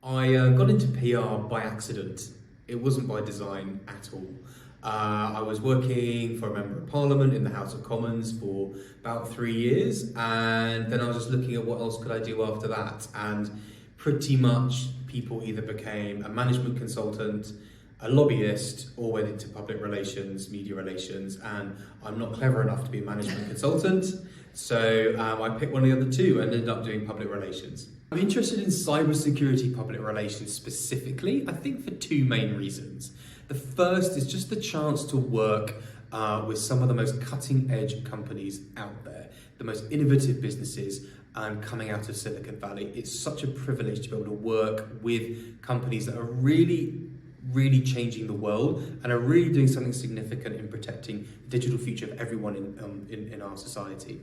I got into PR by accident. It wasn't by design at all. I was working for a Member of Parliament in the House of Commons for about 3 years, and then I was just looking at what else could I do after that. And pretty much people either became a management consultant, a lobbyist, or went into public relations, media relations, and I'm not clever enough to be a management consultant, so I picked one of the other two and ended up doing public relations. I'm interested in cybersecurity public relations specifically, I think for two main reasons. The first is just the chance to work with some of the most cutting edge companies out there, the most innovative businesses coming out of Silicon Valley. It's such a privilege to be able to work with companies that are really changing the world and are really doing something significant in protecting the digital future of everyone in our society.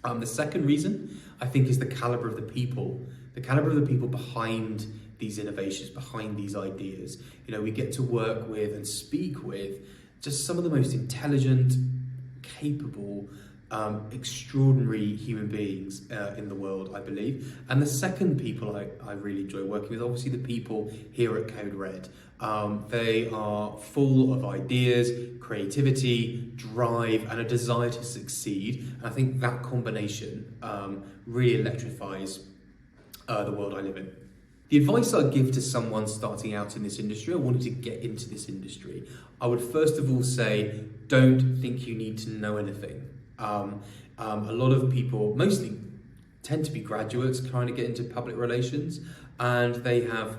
The second reason, I think, is the caliber of the people behind these innovations, behind these ideas. You know, we get to work with and speak with just some of the most intelligent, capable, extraordinary human beings in the world, I believe. And the second people I really enjoy working with, obviously the people here at Code Red. They are full of ideas, creativity, drive, and a desire to succeed. And I think that combination really electrifies the world I live in. The advice I'd give to someone starting out in this industry, or wanting to get into this industry, I would first of all say, don't think you need to know anything. A lot of people, mostly tend to be graduates trying to get into public relations, and they have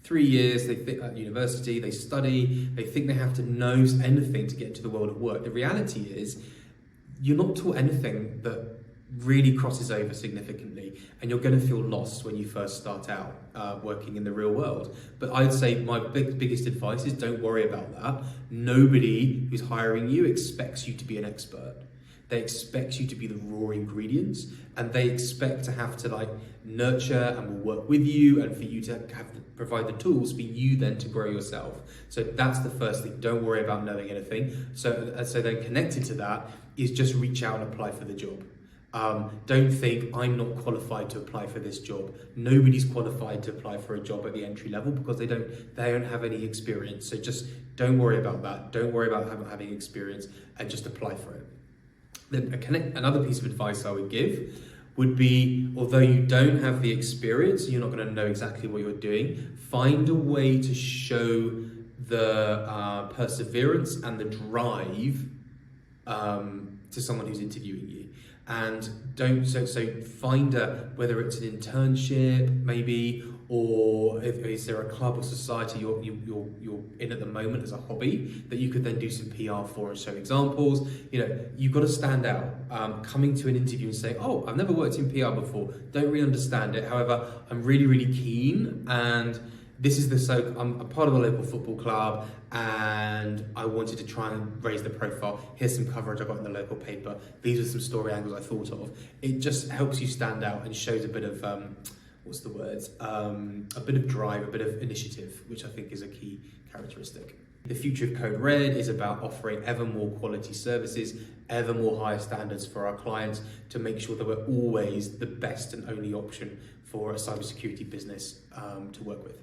3 years, they think at university, they study, they think they have to know anything to get into the world of work. The reality is, you're not taught anything that really crosses over significantly, and you're going to feel lost when you first start out working in the real world. But I'd say my biggest advice is don't worry about that. Nobody who's hiring you expects you to be an expert. They expect you to be the raw ingredients, and they expect to have to nurture and will work with you, and for you to provide the tools for you then to grow yourself. So that's the first thing. Don't worry about knowing anything. So then connected to that is just reach out and apply for the job. Don't think I'm not qualified to apply for this job. Nobody's qualified to apply for a job at the entry level because they don't have any experience. So just don't worry about that. Don't worry about having experience, and just apply for it. Then another piece of advice I would give would be, although you don't have the experience, you're not going to know exactly what you're doing, find a way to show the perseverance and the drive to someone who's interviewing you. And find whether it's an internship maybe, or is there a club or society you're in at the moment as a hobby that you could then do some PR for and show examples. You know, you've got to stand out. Coming to an interview and saying, oh, I've never worked in PR before, don't really understand it, however I'm really keen, and I'm a part of a local football club and I wanted to try and raise the profile. Here's some coverage I got in the local paper. These are some story angles I thought of. It just helps you stand out and shows a bit of, a bit of drive, a bit of initiative, which I think is a key characteristic. The future of Code Red is about offering ever more quality services, ever more higher standards for our clients to make sure that we're always the best and only option for a cybersecurity business to work with.